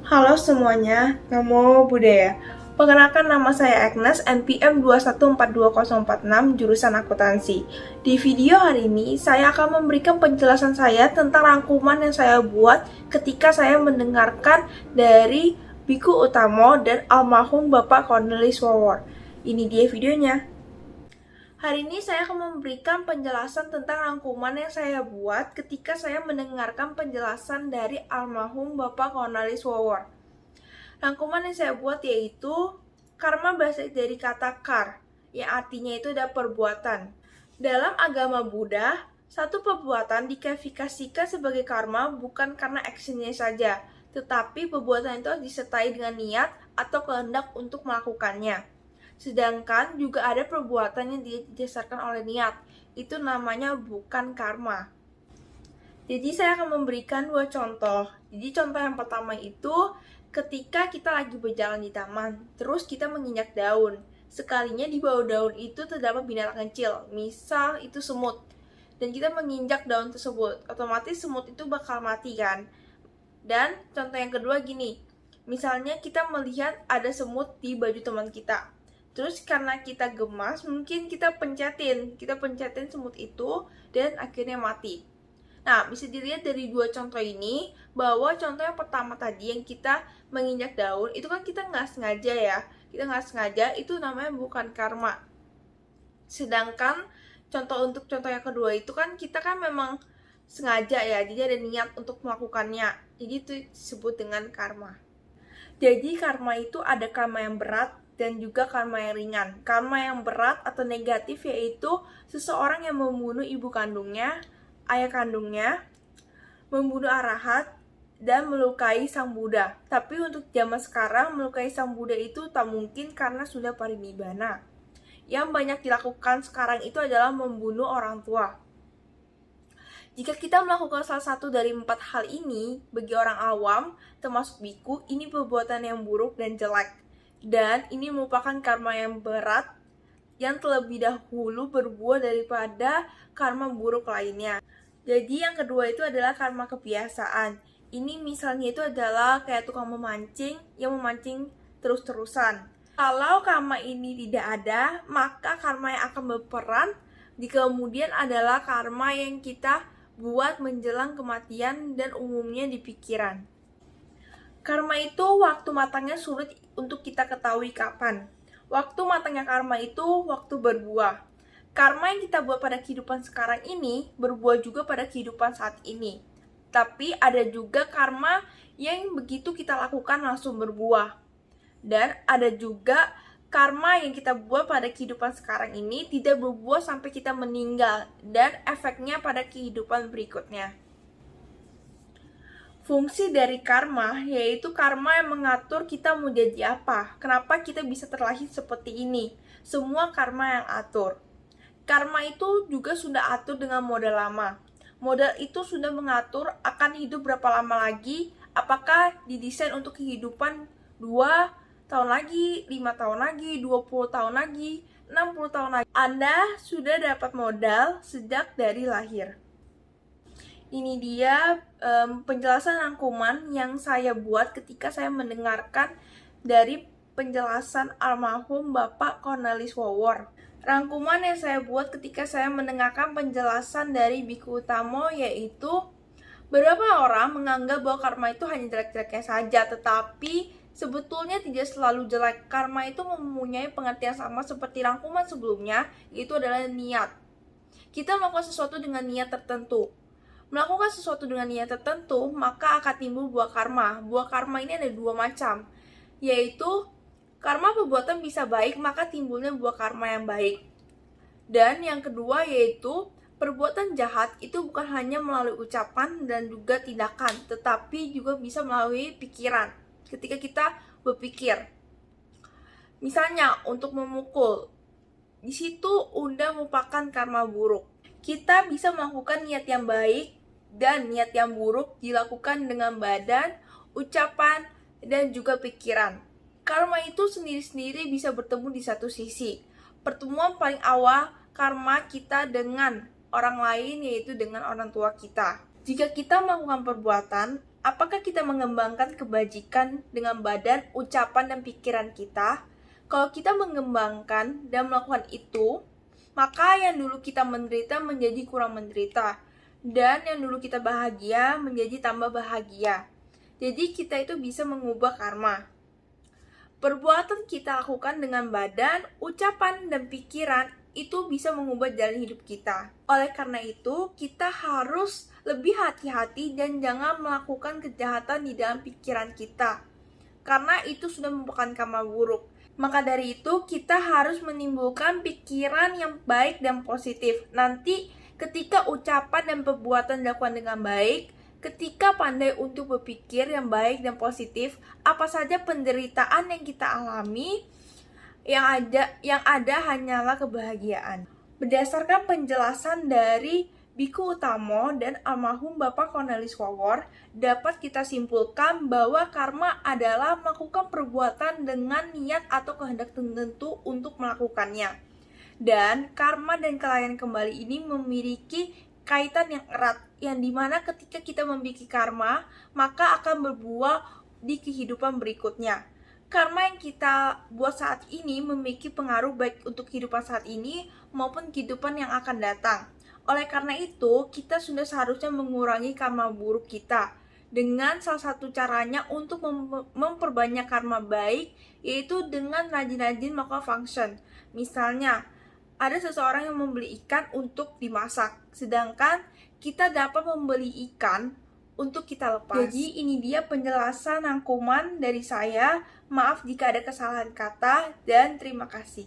Halo semuanya, Namo Buddhaya. Perkenalkan, nama saya Agnes, NPM 2142046, jurusan akuntansi. Di video hari ini, saya akan memberikan penjelasan saya tentang rangkuman yang saya buat ketika saya mendengarkan dari Biku Utamo dan almarhum Bapak Cornelis Wawor. Ini dia videonya. Hari ini saya akan memberikan penjelasan tentang rangkuman yang saya buat ketika saya mendengarkan penjelasan dari almarhum Bapak Cornelis Wawor. Rangkuman yang saya buat yaitu karma berasal dari kata kar, yang artinya itu adalah perbuatan. Dalam agama Buddha, satu perbuatan dikualifikasikan sebagai karma bukan karena actionnya saja, tetapi perbuatan itu disertai dengan niat atau kehendak untuk melakukannya. Sedangkan juga ada perbuatan yang didasarkan oleh niat, itu namanya bukan karma. Jadi saya akan memberikan dua contoh. Jadi contoh yang pertama itu ketika kita lagi berjalan di taman, terus kita menginjak daun. Sekalinya di bawah daun itu terdapat binatang kecil, misal itu semut. Dan kita menginjak daun tersebut, otomatis semut itu bakal mati kan? Dan contoh yang kedua gini, misalnya kita melihat ada semut di baju teman kita. Terus karena kita gemas, mungkin kita pencetin semut itu dan akhirnya mati. Nah, bisa dilihat dari dua contoh ini, bahwa contoh yang pertama tadi yang kita menginjak daun, itu kan kita nggak sengaja ya. Kita nggak sengaja, itu namanya bukan karma. Sedangkan untuk contoh yang kedua itu kan kita kan memang sengaja ya, jadi ada niat untuk melakukannya. Jadi itu disebut dengan karma. Jadi karma itu ada karma yang berat dan juga karma yang ringan. Karma yang berat atau negatif yaitu seseorang yang membunuh ibu kandungnya, ayah kandungnya, membunuh arahat, dan melukai sang Buddha. Tapi untuk zaman sekarang, melukai sang Buddha itu tak mungkin karena sudah parinibbana. Yang banyak dilakukan sekarang itu adalah membunuh orang tua. Jika kita melakukan salah satu dari 4 hal ini, bagi orang awam, termasuk biku, ini perbuatan yang buruk dan jelek. Dan ini merupakan karma yang berat yang terlebih dahulu berbuah daripada karma buruk lainnya. Jadi yang kedua itu adalah karma kebiasaan. Ini misalnya itu adalah kayak tukang memancing yang memancing terus-terusan. Kalau karma ini tidak ada, maka karma yang akan berperan di kemudian adalah karma yang kita buat menjelang kematian dan umumnya di pikiran. Karma itu waktu matangnya sulit untuk kita ketahui kapan. Waktu matangnya karma itu waktu berbuah. Karma yang kita buat pada kehidupan sekarang ini berbuah juga pada kehidupan saat ini. Tapi ada juga karma yang begitu kita lakukan langsung berbuah. Dan ada juga karma yang kita buat pada kehidupan sekarang ini tidak berbuah sampai kita meninggal dan efeknya pada kehidupan berikutnya. Fungsi dari karma yaitu karma yang mengatur kita mau jadi apa. Kenapa kita bisa terlahir seperti ini? Semua karma yang atur. Karma itu juga sudah atur dengan modal lama. Modal itu sudah mengatur akan hidup berapa lama lagi, apakah didesain untuk kehidupan 2 tahun lagi, 5 tahun lagi, 20 tahun lagi, 60 tahun lagi. Anda sudah dapat modal sejak dari lahir. Ini dia penjelasan rangkuman yang saya buat ketika saya mendengarkan dari penjelasan almarhum Bapak Cornelis Wawor. Rangkuman yang saya buat ketika saya mendengarkan penjelasan dari Biku Utamo yaitu beberapa orang menganggap bahwa karma itu hanya jelek-jeleknya saja, tetapi sebetulnya tidak selalu jelek. Karma itu mempunyai pengertian sama seperti rangkuman sebelumnya, yaitu adalah niat. Kita melakukan sesuatu dengan niat tertentu. Melakukan sesuatu dengan niat tertentu, maka akan timbul buah karma. Buah karma ini ada 2 macam, yaitu karma perbuatan bisa baik, maka timbulnya buah karma yang baik. Dan yang kedua yaitu perbuatan jahat itu bukan hanya melalui ucapan dan juga tindakan, tetapi juga bisa melalui pikiran. Ketika kita berpikir, misalnya untuk memukul, di situ udah merupakan karma buruk. Kita bisa melakukan niat yang baik dan niat yang buruk dilakukan dengan badan, ucapan, dan juga pikiran. Karma itu sendiri-sendiri bisa bertemu di satu sisi. Pertemuan paling awal karma kita dengan orang lain yaitu dengan orang tua kita. Jika kita melakukan perbuatan, apakah kita mengembangkan kebajikan dengan badan, ucapan, dan pikiran kita? Kalau kita mengembangkan dan melakukan itu, maka yang dulu kita menderita menjadi kurang menderita. Dan yang dulu kita bahagia menjadi tambah bahagia. Jadi kita itu bisa mengubah karma. Perbuatan kita lakukan dengan badan, ucapan, dan pikiran itu bisa mengubah jalan hidup kita. Oleh karena itu, kita harus lebih hati-hati dan jangan melakukan kejahatan di dalam pikiran kita. Karena itu sudah merupakan karma buruk. Maka dari itu, kita harus menimbulkan pikiran yang baik dan positif. Nanti ketika ucapan dan perbuatan dilakukan dengan baik, ketika pandai untuk berpikir yang baik dan positif, apa saja penderitaan yang kita alami, yang ada hanyalah kebahagiaan. Berdasarkan penjelasan dari Biku Utamo dan almarhum Bapak Cornelis Wawor, dapat kita simpulkan bahwa karma adalah melakukan perbuatan dengan niat atau kehendak tertentu untuk melakukannya. Dan karma dan kelahiran kembali ini memiliki kaitan yang erat, yang dimana ketika kita memiliki karma, maka akan berbuah di kehidupan berikutnya. Karma yang kita buat saat ini memiliki pengaruh baik untuk kehidupan saat ini maupun kehidupan yang akan datang. Oleh karena itu, kita sudah seharusnya mengurangi karma buruk kita. Dengan salah satu caranya untuk memperbanyak karma baik, yaitu dengan rajin-rajin melakukan function. Misalnya, ada seseorang yang membeli ikan untuk dimasak, sedangkan kita dapat membeli ikan untuk kita lepas. Jadi ini dia penjelasan rangkuman dari saya. Maaf jika ada kesalahan kata dan terima kasih.